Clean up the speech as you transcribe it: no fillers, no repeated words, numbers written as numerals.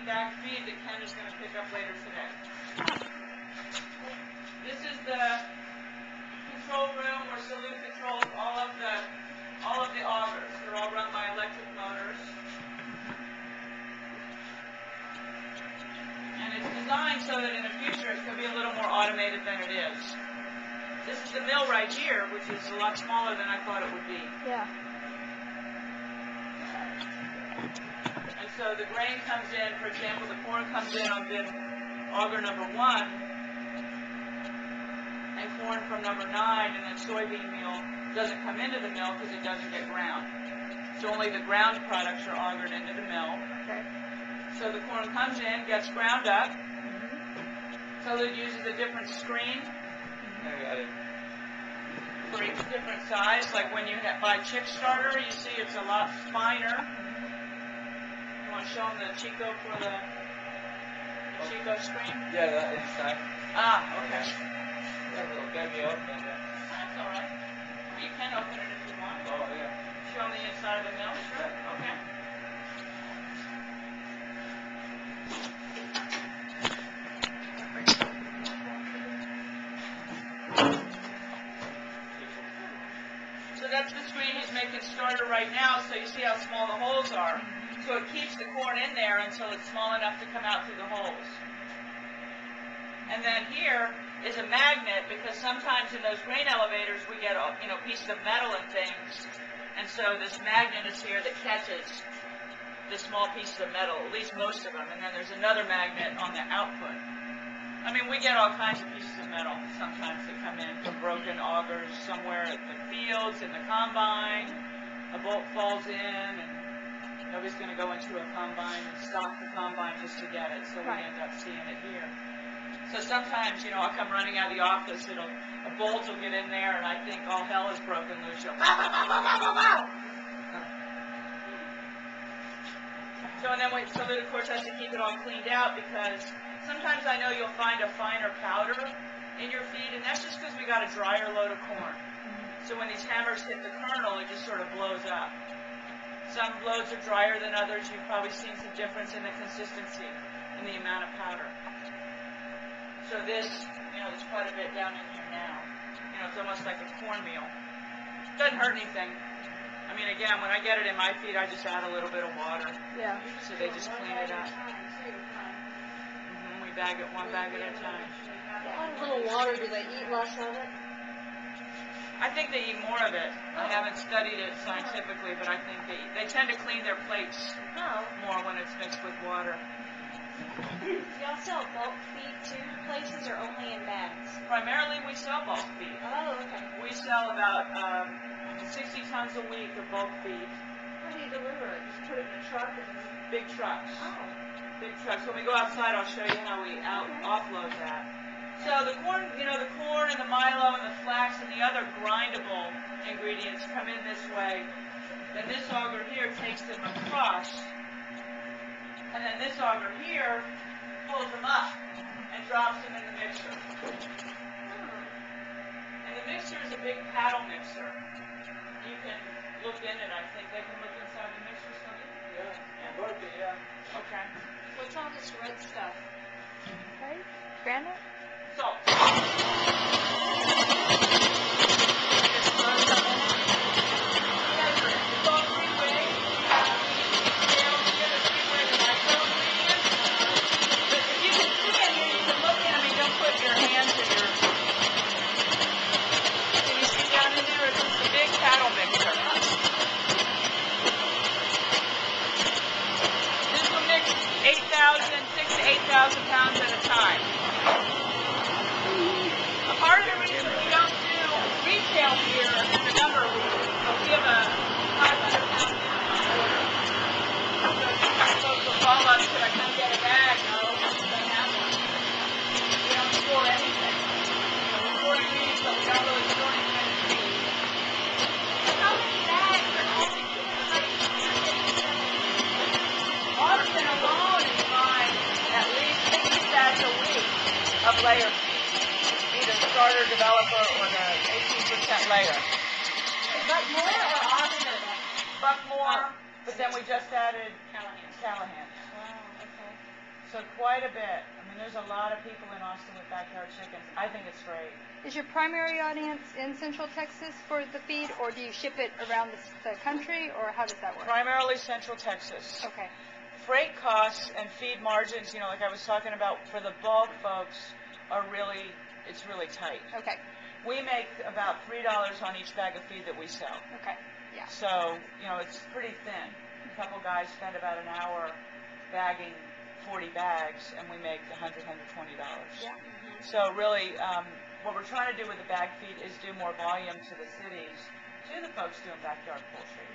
back feed that Ken is going to pick up later today. This is the control room where Salute controls all of the augers. They're all run by electric motors. And it's designed so that in the future it could be a little more automated than it is. This is the mill right here, which is a lot smaller than I thought it would be. Yeah. And so the grain comes in, for example, the corn comes in on bin auger number 1, and corn from number 9, and then soybean meal doesn't come into the mill because it doesn't get ground. So only the ground products are augered into the mill. Okay. So the corn comes in, gets ground up. So it uses a different screen for each different size. Like when you buy Chick Starter, you see it's a lot finer. You want to show them the Chico for the Chico screen? Yeah, that inside. Ah, okay. That little baby open. That's all right. You can open it if you want. Oh, yeah. Show them the inside of the mill? Sure. Okay. So that's the screen he's making starter right now, so you see how small the holes are. So it keeps the corn in there until it's small enough to come out through the holes. And then here is a magnet, because sometimes in those grain elevators we get, pieces of metal and things. And so this magnet is here that catches the small pieces of metal, at least most of them. And then there's another magnet on the output. I mean, we get all kinds of pieces of metal sometimes that come in from broken augers somewhere at the fields, in the combine. A bolt falls in, and nobody's going to go into a combine and stop the combine just to get it, so we end up seeing it here. So sometimes, I'll come running out of the office, a bolt will get in there, and I think all hell is broken loose. You'll, bow, bow, bow, bow, bow, bow. So, and then Salute, of course, has to keep it all cleaned out, because sometimes I know you'll find a finer powder in your feed, and that's just because we got a drier load of corn. So when these hammers hit the kernel, it just sort of blows up. Some loads are drier than others. You've probably seen some difference in the consistency and the amount of powder. So this, there's quite a bit down in here now. It's almost like a cornmeal. Doesn't hurt anything. I mean, again, when I get it in my feed, I just add a little bit of water. Yeah. So they just clean it up. We bag it one bag at a time. How little water do they eat less of it? I think they eat more of it. I haven't studied it scientifically, but I think they tend to clean their plates more when it's mixed with water. Do y'all sell bulk feed too places or only in bags? Primarily we sell bulk feed. Oh, okay. We sell about 60 tons a week of bulk feed. How do you deliver it? Just put it in a truck and... Big trucks. Oh. Big trucks. When we go outside, I'll show you how we offload that. So the corn, the corn and the milo and the flax and the other grindable ingredients come in this way. Then this auger here takes them across. And then this auger here pulls them up and drops them in the mixer. And the mixer is a big paddle mixer. You can look in it, I think. They can look inside the mixer, something? Yeah. Okay. What's all this red stuff? Right? Granite? Salt. Pounds at a time. A part of the reason we don't do retail here is the number of reasons. We have a 500-pound minimum order. So folks will call us, could I come get a bag? No, we don't have one. We don't store anything. We store ingredients, but we don't really store any kind of feed. How many bags are only Austin alone is buying at least 50 bags a week of layer feed, either starter, developer, or the 18% layer. But more or Austin? Buck more, but then we just added Callahan. Wow, okay. So quite a bit. I mean, there's a lot of people in Austin with backyard chickens. I think it's great. Is your primary audience in Central Texas for the feed, or do you ship it around the country, or how does that work? Primarily Central Texas. Okay. Freight costs and feed margins, you know, like I was talking about, for the bulk folks, it's really tight. Okay. We make about $3 on each bag of feed that we sell. Okay. Yeah. So, you know, it's pretty thin. A couple guys spend about an hour bagging 40 bags, and we make $100, $120. Yeah. So really, what we're trying to do with the bag feed is do more volume to the cities, to the folks doing backyard poultry.